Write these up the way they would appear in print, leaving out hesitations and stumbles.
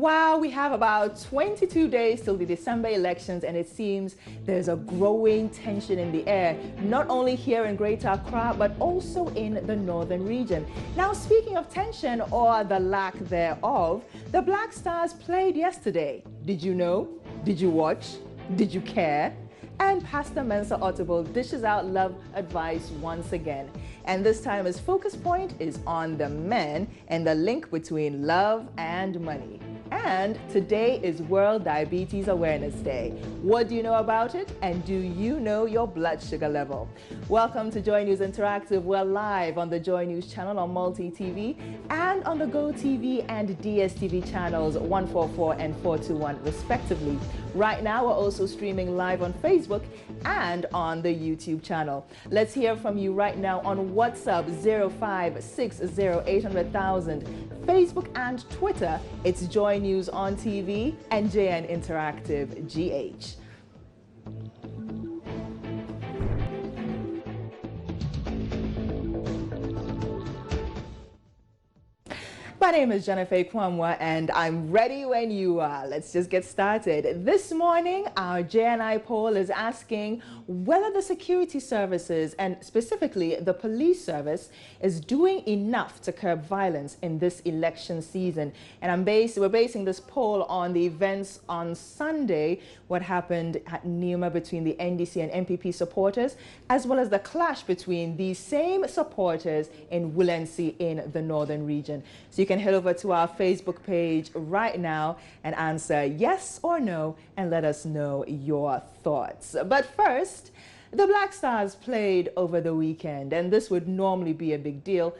Wow, we have about 22 days till the December elections, and it seems there's a growing tension in the air, not only here in Greater Accra, but also in the northern region. Now, speaking of tension, or the lack thereof, the Black Stars played yesterday. Did you know? Did you watch? Did you care? And Pastor Mensa Otabil dishes out love advice once again. And this time his focus point is on the men and the link between love and money. And today is World Diabetes Awareness Day. What do you know about it? And do you know your blood sugar level? Welcome to Joy News Interactive. We're live on the Joy News channel on Multi TV and on the Go TV and DSTV channels 144 and 421 respectively. Right now, we're also streaming live on Facebook and on the YouTube channel. Let's hear from you right now on WhatsApp 0560800000, Facebook and Twitter. It's Joy News on TV and JN Interactive GH. My name is Jennifer Kwamwa and I'm ready when you are. Let's just get started. This morning, our JNI poll is asking whether the security services and specifically the police service is doing enough to curb violence in this election season. And we're basing this poll on the events on Sunday, what happened at Nima between the NDC and MPP supporters, as well as the clash between these same supporters in Willensi in the northern region. So you can head over to our Facebook page right now and answer yes or no and let us know your thoughts. But first, the Black Stars played over the weekend, and this would normally be a big deal,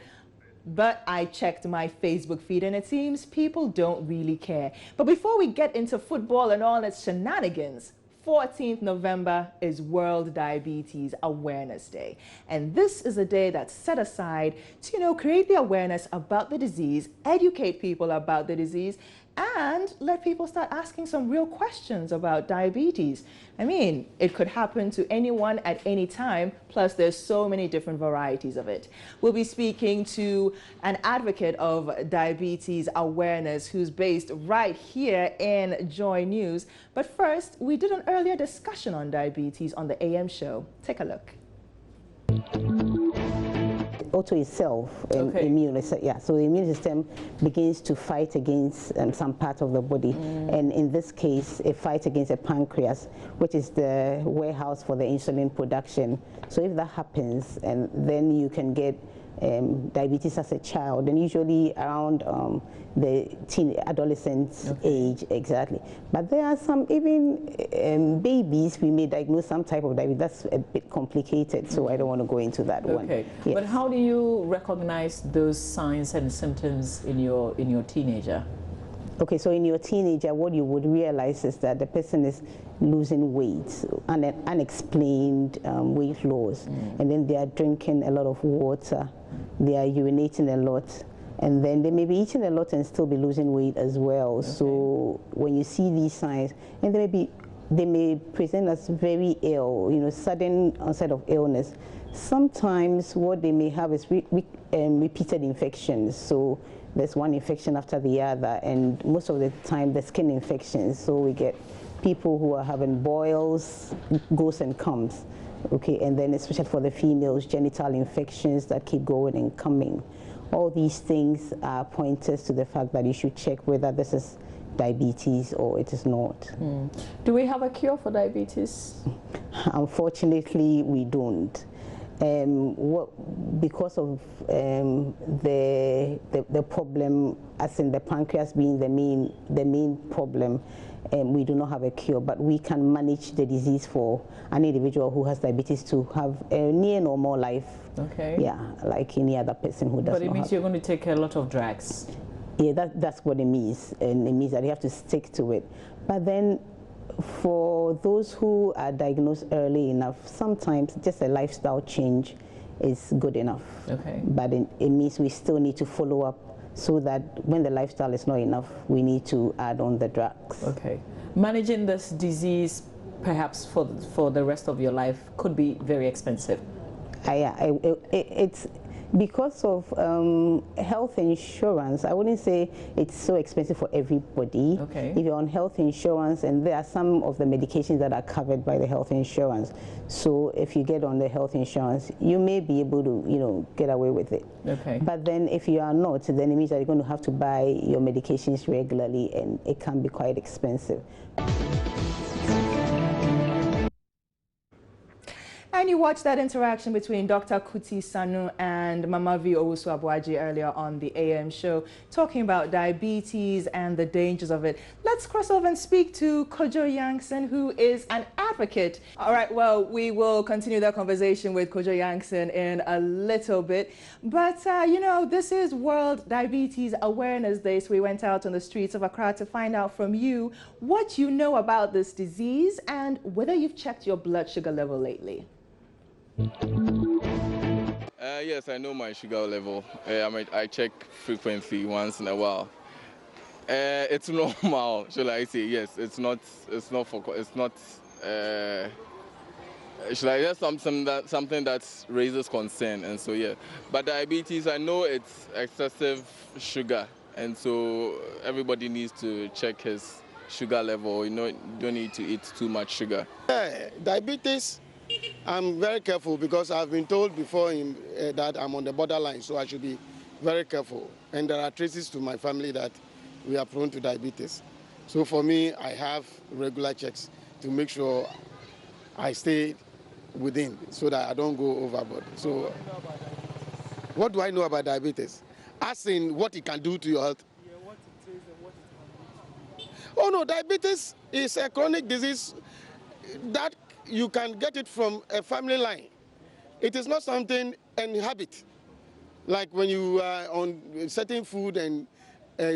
but I checked my Facebook feed and it seems people don't really care. But before we get into football and all its shenanigans, 14th November is World Diabetes Awareness Day. And this is a day that's set aside to, create the awareness about the disease, educate people about the disease, and let people start asking some real questions about diabetes. I mean, it could happen to anyone at any time, plus there's so many different varieties of it. We'll be speaking to an advocate of diabetes awareness who's based right here in Joy News. But first, we did an earlier discussion on diabetes on the AM show. Take a look. Auto itself, immune, yeah. So the immune system begins to fight against some part of the body, and in this case, it fights against the pancreas, which is the warehouse for the insulin production. So if that happens, and then you can get diabetes as a child, and usually around the adolescent age, exactly. But there are some even babies, we may diagnose some type of diabetes. That's a bit complicated, so I don't want to go into that one. Okay, yes. But how do you recognize those signs and symptoms in your teenager? Okay, so in your teenager, what you would realize is that the person is losing weight, unexplained weight loss, and then they are drinking a lot of water, they are urinating a lot, and then they may be eating a lot and still be losing weight as well. Okay. So when you see these signs, and they may present as very ill, sudden onset of illness. Sometimes what they may have is repeated infections. So there's one infection after the other, and most of the time the skin infections. So we get people who are having boils, goes and comes. Okay, and then especially for the females, genital infections that keep going and coming. All these things are pointers to the fact that you should check whether this is diabetes or it is not. Do we have a cure for diabetes? Unfortunately, we don't. Because of the problem, as in the pancreas being the main problem, we do not have a cure, but we can manage the disease for an individual who has diabetes to have a near normal life. Okay. Yeah, like any other person who does not. But it means you're going to take a lot of drugs. Yeah, that's what it means, and it means that you have to stick to it. But then, for those who are diagnosed early enough, sometimes just a lifestyle change is good enough. Okay. But it means we still need to follow up, so that when the lifestyle is not enough, we need to add on the drugs. Okay. Managing this disease, perhaps for the rest of your life, could be very expensive. It's Because of health insurance, I wouldn't say it's so expensive for everybody. Okay. If you're on health insurance, and there are some of the medications that are covered by the health insurance. So if you get on the health insurance, you may be able to, you know, get away with it. Okay. But then if you are not, then it means that you're going to have to buy your medications regularly, and it can be quite expensive. And you watched that interaction between Dr. Kuti Sanu and Mama V. Owusu-Abuaji earlier on the AM show, talking about diabetes and the dangers of it. Let's cross over and speak to Kojo Yangsan, who is an advocate. All right, well, we will continue that conversation with Kojo Yangsan in a little bit. But, you know, this is World Diabetes Awareness Day, so we went out on the streets of Accra to find out from you what you know about this disease and whether you've checked your blood sugar level lately. Yes, I know my sugar level. I check frequently, once in a while. It's normal, shall I say? Yes, it's not. Should I just something that raises concern, and so yeah. But diabetes, I know it's excessive sugar, and so everybody needs to check his sugar level. You know, you don't need to eat too much sugar. Diabetes. I'm very careful because I've been told before that I'm on the borderline, so I should be very careful. And there are traces to my family that we are prone to diabetes. So for me, I have regular checks to make sure I stay within so that I don't go overboard. So what do I know about diabetes? As in what it can do to your health. Yeah, what it is and what it can do. Oh no, diabetes is a chronic disease that you can get it from a family line. It is not something, and habit. Like when you are on certain food and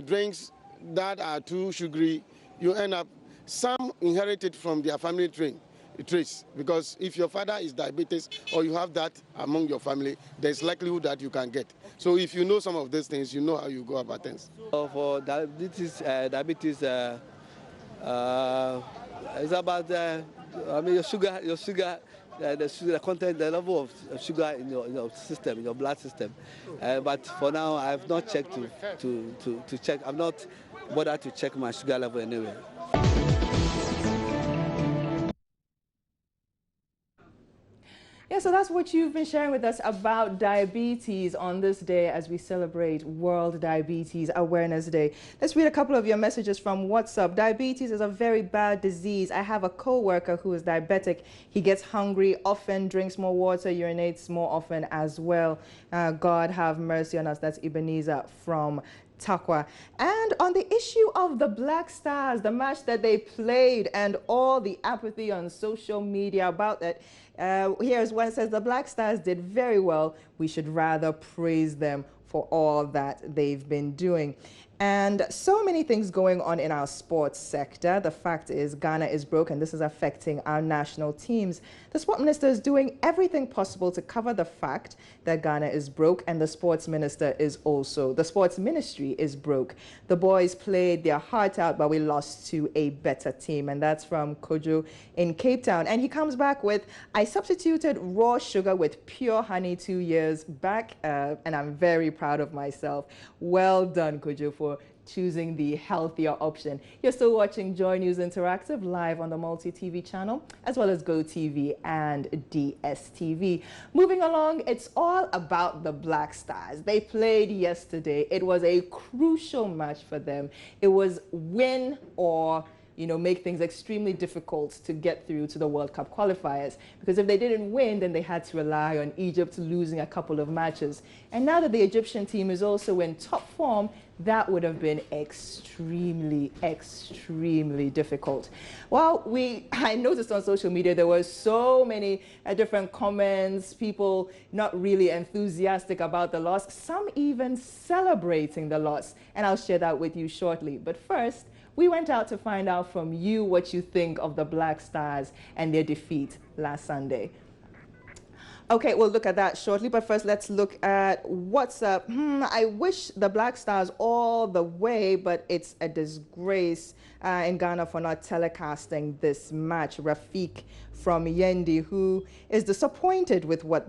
drinks that are too sugary, you end up, some inherit it from their family traits. Because if your father is diabetes or you have that among your family, there's likelihood that you can get. So if you know some of these things, you know how you go about things. For diabetes, it's about your sugar, the content, the level of sugar in your system, in your blood system. But for now, I have not checked to check. I'm not bothered to check my sugar level anyway. Yeah, so that's what you've been sharing with us about diabetes on this day as we celebrate World Diabetes Awareness Day. Let's read a couple of your messages from WhatsApp. Diabetes is a very bad disease. I have a co-worker who is diabetic. He gets hungry often, drinks more water, urinates more often as well. God have mercy on us. That's Ebenezer from Takwa. And on the issue of the Black Stars, the match that they played and all the apathy on social media about that, here's one says the Black Stars did very well. We should rather praise them for all that they've been doing. And so many things going on in our sports sector. The fact is Ghana is broke, and this is affecting our national teams. The sport minister is doing everything possible to cover the fact that Ghana is broke, and the sports ministry is broke. The boys played their heart out, but we lost to a better team, and that's from Kojo in Cape Town. And he comes back with, I substituted raw sugar with pure honey 2 years back, and I'm very proud of myself. Well done, Kojo, for choosing the healthier option. You're still watching Joy News Interactive live on the Multi-TV channel, as well as GoTV and DSTV. Moving along, it's all about the Black Stars. They played yesterday. It was a crucial match for them. It was win or make things extremely difficult to get through to the World Cup qualifiers. Because if they didn't win, then they had to rely on Egypt losing a couple of matches. And now that the Egyptian team is also in top form, that would have been extremely, extremely difficult. Well, I noticed on social media there were so many different comments, people not really enthusiastic about the loss, some even celebrating the loss. And I'll share that with you shortly. But first, we went out to find out from you what you think of the Black Stars and their defeat last Sunday. Okay, we'll look at that shortly, but first let's look at what's up. I wish the Black Stars all the way, but it's a disgrace in Ghana for not telecasting this match. Rafiq from Yendi, who is disappointed with what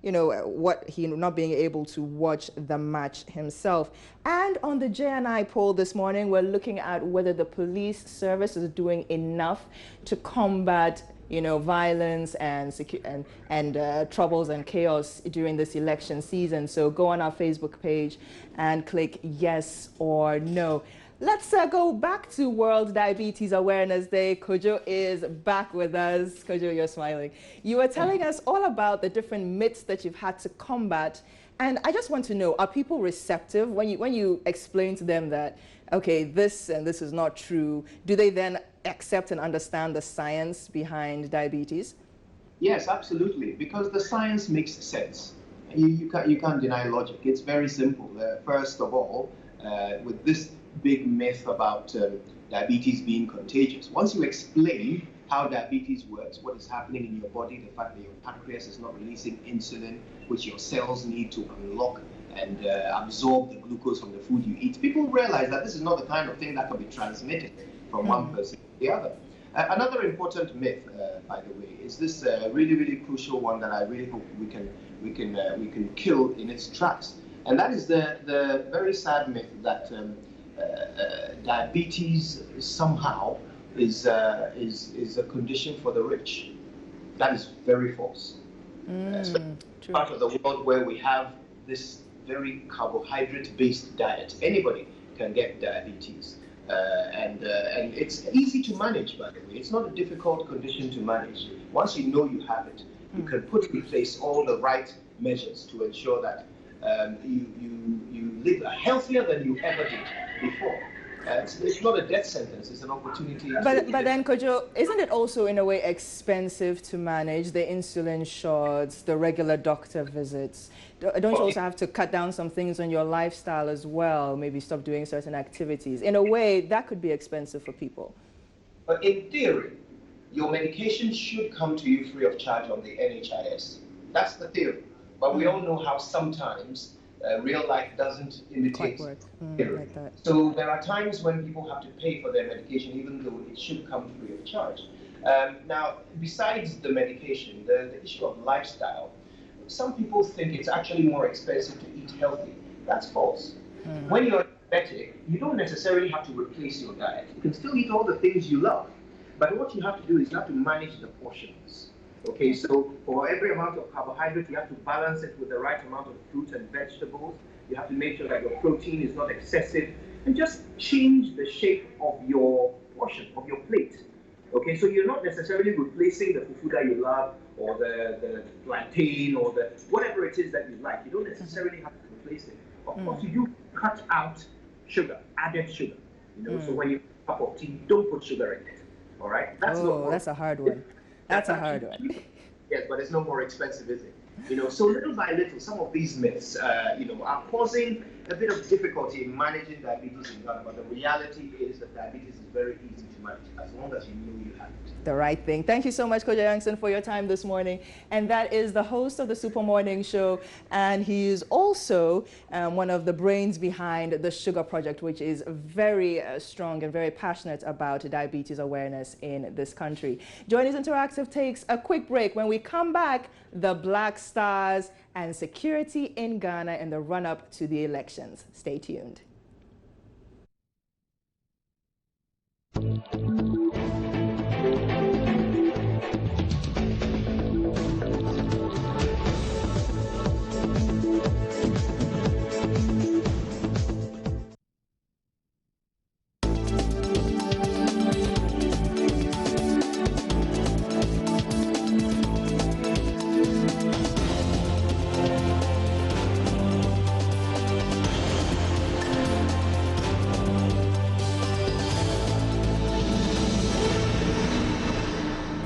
you know, what he not being able to watch the match himself. And on the JNI poll this morning, we're looking at whether the police service is doing enough to combat, you know, violence and troubles and chaos during this election season. So go on our Facebook page and click yes or no. Let's go back to World Diabetes Awareness Day. Kojo is back with us. Kojo, you're smiling. You were telling us all about the different myths that you've had to combat. And I just want to know, are people receptive when you explain to them that, okay, this and this is not true? Do they then accept and understand the science behind diabetes? Yes, absolutely, because the science makes sense. You can't deny logic. It's very simple. First of all, with this big myth about diabetes being contagious, once you explain how diabetes works, what is happening in your body, the fact that your pancreas is not releasing insulin, which your cells need to unlock and absorb the glucose from the food you eat, people realize that this is not the kind of thing that can be transmitted from one person to the other. Another important myth, by the way, is this really crucial one that I really hope we can kill in its tracks, and that is the very sad myth that diabetes somehow is a condition for the rich. That is very false. Especially part of the world where we have this very carbohydrate-based diet, anybody can get diabetes. And it's easy to manage, by the way. It's not a difficult condition to manage. Once you know you have it, you can put in place all the right measures to ensure that you live healthier than you ever did before. It's not a death sentence, it's an opportunity. But then, Kojo, isn't it also in a way expensive to manage, the insulin shots, the regular doctor visits? Don't you also have to cut down some things on your lifestyle as well, maybe stop doing certain activities? In a way, that could be expensive for people. But in theory, your medication should come to you free of charge on the NHIS. That's the theory. But we all know how sometimes real life doesn't imitate theory. Like that. So there are times when people have to pay for their medication, even though it should come free of charge. Now, besides the medication, the issue of lifestyle, some people think it's actually more expensive to eat healthy. That's false. When you're diabetic, you don't necessarily have to replace your diet. You can still eat all the things you love. But what you have to do is you have to manage the portions. Okay, so for every amount of carbohydrate, you have to balance it with the right amount of fruits and vegetables. You have to make sure that your protein is not excessive, and just change the shape of your portion, of your plate. Okay, so you're not necessarily replacing the fufu that you love, or the plantain, or the whatever it is that you like. You don't necessarily have to replace it. Of course, you do cut out sugar, added sugar. You know, so when you have a cup of tea, don't put sugar in it. All right, that's a hard one. That's a hard one. Yes, but it's no more expensive, is it? You know, so little by little, some of these myths, you know, are causing a bit of difficulty in managing diabetes in Ghana. But the reality is that diabetes is very easy to manage as long as you know you have it. The right thing. Thank you so much, Kojo Yangsan, for your time this morning. And that is the host of the Super Morning Show, and he is also one of the brains behind the Sugar Project, which is very strong and very passionate about diabetes awareness in this country. Joining Interactive takes a quick break. When we come back, the Black Stars and security in Ghana in the run-up to the elections. Stay tuned.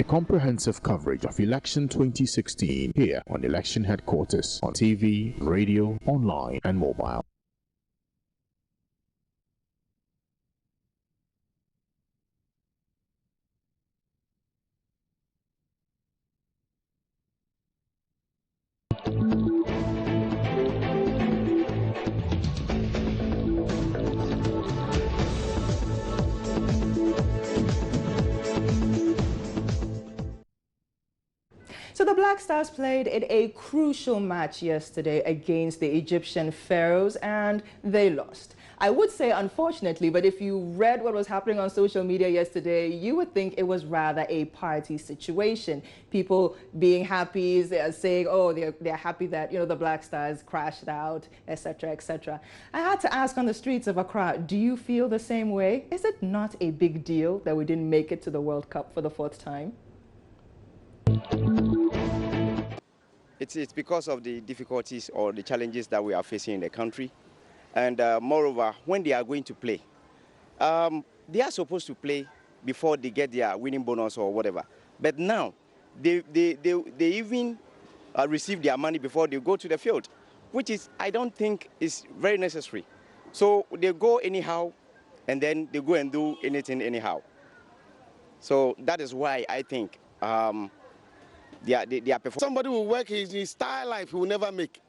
Comprehensive coverage of election 2016 here on Election Headquarters on TV, radio, online and mobile. So the Black Stars played in a crucial match yesterday against the Egyptian Pharaohs, and they lost. I would say unfortunately, but if you read what was happening on social media yesterday, you would think it was rather a party situation. People being happy, saying, oh, they're happy that, you know, the Black Stars crashed out, etc., etc. I had to ask on the streets of Accra, do you feel the same way? Is it not a big deal that we didn't make it to the World Cup for the 4th time? It's because of the difficulties or the challenges that we are facing in the country. And moreover, when they are going to play, they are supposed to play before they get their winning bonus or whatever. But now, they even receive their money before they go to the field, which is, I don't think is very necessary. So they go anyhow, and then they go and do anything anyhow. So that is why I think they are performing. Somebody will work his style life he will never make.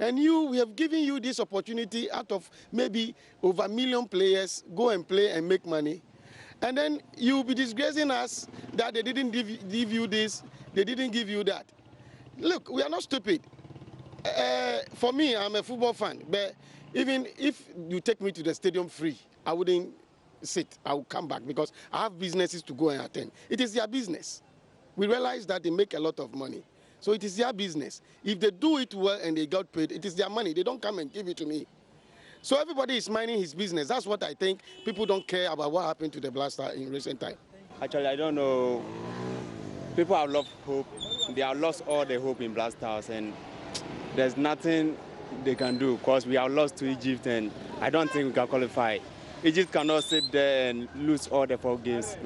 And we have given you this opportunity out of maybe over 1 million players, go and play and make money. And then you'll be disgracing us that they didn't give you this, they didn't give you that. Look, we are not stupid. For me, I'm a football fan, but even if you take me to the stadium free, I wouldn't sit. I will come back because I have businesses to go and attend. It is their business. We realize that they make a lot of money. So it is their business. If they do it well and they got paid, it is their money. They don't come and give it to me. So everybody is minding his business. That's what I think. People don't care about what happened to the Black Star in recent time. Actually, I don't know. People have lost hope. They have lost all their hope in Black Stars, and there's nothing they can do because we are lost to Egypt, and I don't think we can qualify. Egypt cannot sit there and lose all the 4 games.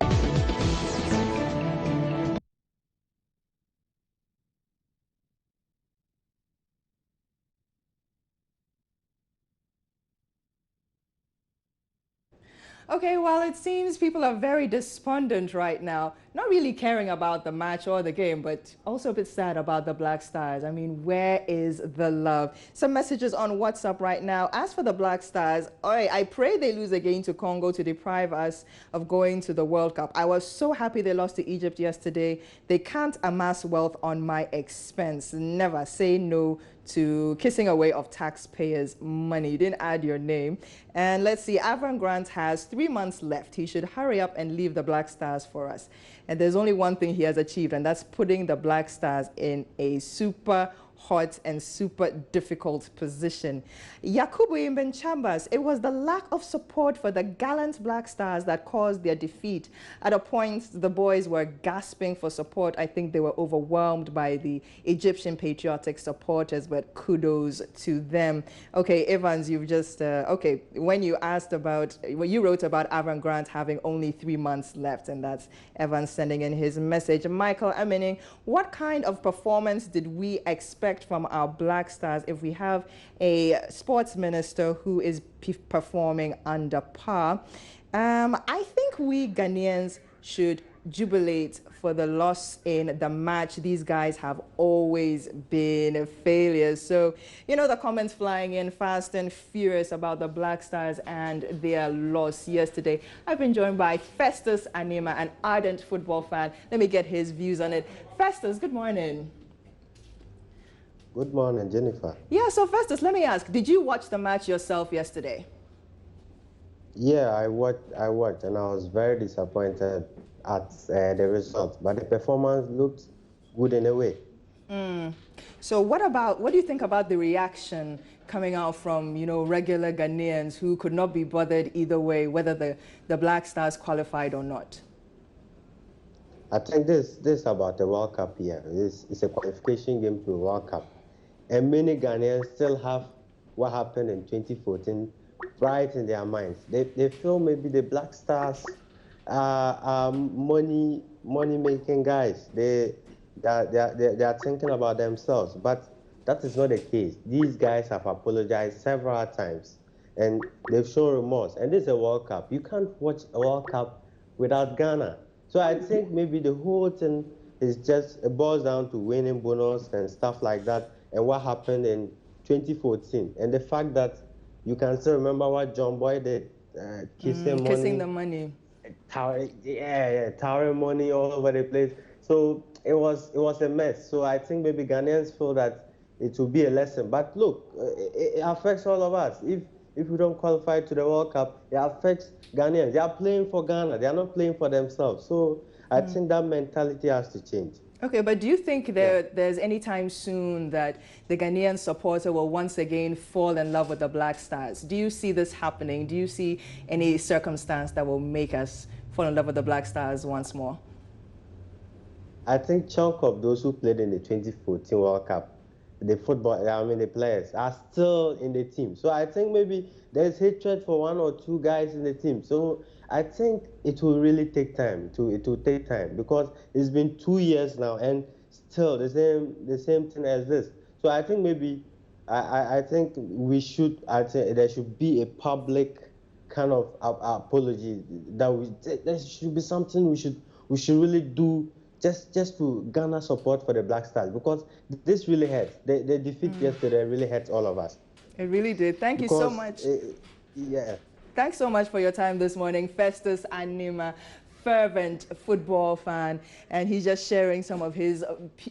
Okay, well, it seems people are very despondent right now, not really caring about the match or the game, but also a bit sad about the Black Stars. I mean, where is the love? Some messages on WhatsApp right now. As for the Black Stars, I pray they lose again to Congo to deprive us of going to the World Cup. I was so happy they lost to Egypt yesterday. They can't amass wealth on my expense. Never say no to kissing away of taxpayers' money. You didn't add your name. And let's see, Avram Grant has 3 months left. He should hurry up and leave the Black Stars for us. And there's only one thing he has achieved, and that's putting the Black Stars in a super hot and super difficult position. Yakubu Imben Chambers, it was the lack of support for the gallant Black Stars that caused their defeat. At a point, the boys were gasping for support. I think they were overwhelmed by the Egyptian patriotic supporters, but kudos to them. Okay, Evans, you've just, okay, when you asked about, when you wrote about Avram Grant having only 3 months left, and that's Evans sending in his message. Michael Amening, what kind of performance did we expect from our Black Stars if we have a sports minister who is performing under par? I think we Ghanaians should jubilate for the loss in the match. These guys have always been failures. So, you know, the comments flying in fast and furious about the Black Stars and their loss yesterday. I've been joined by Festus Anima, an ardent football fan. Let me get his views on it. Festus, good morning. Good morning, Jennifer. Yeah, so Festus, let me ask, did you watch the match yourself yesterday? Yeah, I watched, and I was very disappointed at the result. But the performance looked good in a way. So what do you think about the reaction coming out from, you know, regular Ghanaians who could not be bothered either way, whether the Black Stars qualified or not? I think this about the World Cup here. It's a qualification game to the World Cup. And many Ghanaians still have what happened in 2014 right in their minds. They feel maybe the Black Stars are money-making guys. They are thinking about themselves, but that is not the case. These guys have apologized several times, and they've shown remorse. And this is a World Cup. You can't watch a World Cup without Ghana. So I think maybe the whole thing is just, it boils down to winning bonus and stuff like that, and what happened in 2014. And the fact that you can still remember what John Boy did, kissing the money. Towering money all over the place. So it was a mess. So I think maybe Ghanaians feel that it will be a lesson. But look, it affects all of us. If we don't qualify to the World Cup, it affects Ghanaians. They are playing for Ghana. They are not playing for themselves. So I think that mentality has to change. Okay, but do you think there's any time soon that the Ghanaian supporter will once again fall in love with the Black Stars? Do you see this happening? Do you see any circumstance that will make us fall in love with the Black Stars once more? I think chunk of those who played in the 2014 World Cup, the players are still in the team. So I think maybe there's hatred for one or two guys in the team. So I think it will really take time. It will take time because it's been 2 years now and still the same thing as this. So I think maybe I think there should be a public kind of apology. There should be something we should really do. Just to garner support for the Black Stars because this really hurts. The defeat yesterday really hurts all of us. It really did. Thank you so much. Thanks so much for your time this morning, Festus Anima, fervent football fan, and he's just sharing some of his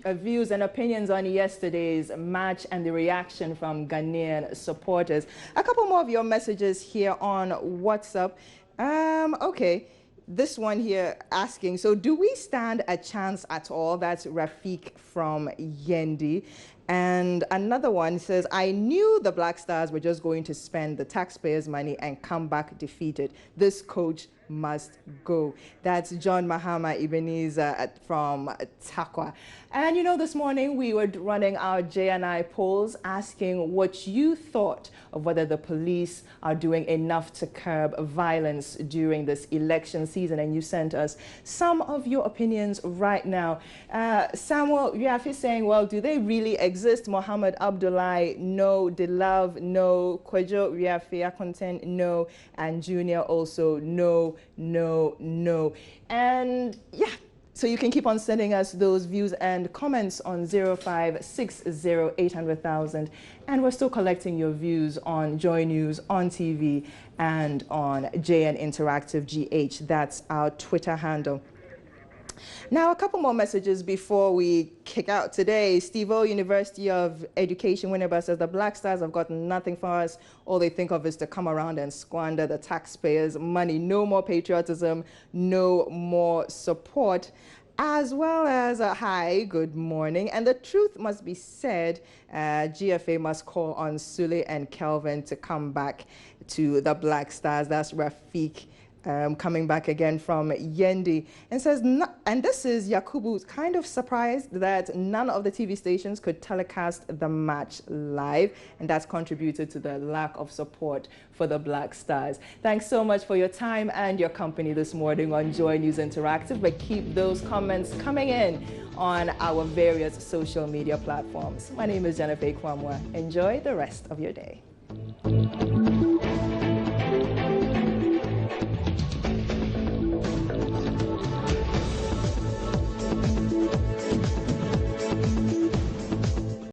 views and opinions on yesterday's match and the reaction from Ghanaian supporters. A couple more of your messages here on WhatsApp. Okay. This one here asking, so do we stand a chance at all? That's Rafik from Yendi. And another one says, I knew the Black Stars were just going to spend the taxpayers' money and come back defeated. This coach must go. That's John Mahama Ebenezer from Takwa. And you know, this morning we were running our J&I polls asking what you thought of whether the police are doing enough to curb violence during this election season. And you sent us some of your opinions right now. Samuel Yafi saying, well, do they really exist? Mohammed Abdullahi, no. Dilove, no. Kwejo Yafi Akonten, no. And Junior also, no. And yeah, so you can keep on sending us those views and comments on 0560800000, and we're still collecting your views on Joy News on TV and on JN Interactive GH. That's our Twitter handle. Now, a couple more messages before we kick out today. Steve O, University of Education, Winneba, says the Black Stars have got nothing for us. All they think of is to come around and squander the taxpayers' money. No more patriotism, no more support. As well as hi, good morning. And the truth must be said, GFA must call on Sule and Kelvin to come back to the Black Stars. That's Rafik. Coming back again from Yendi, and says, and this is Yakubu, kind of surprised that none of the TV stations could telecast the match live, and that's contributed to the lack of support for the Black Stars. Thanks so much for your time and your company this morning on Joy News Interactive, but keep those comments coming in on our various social media platforms. My name is Jennifer Kwamwa. Enjoy the rest of your day.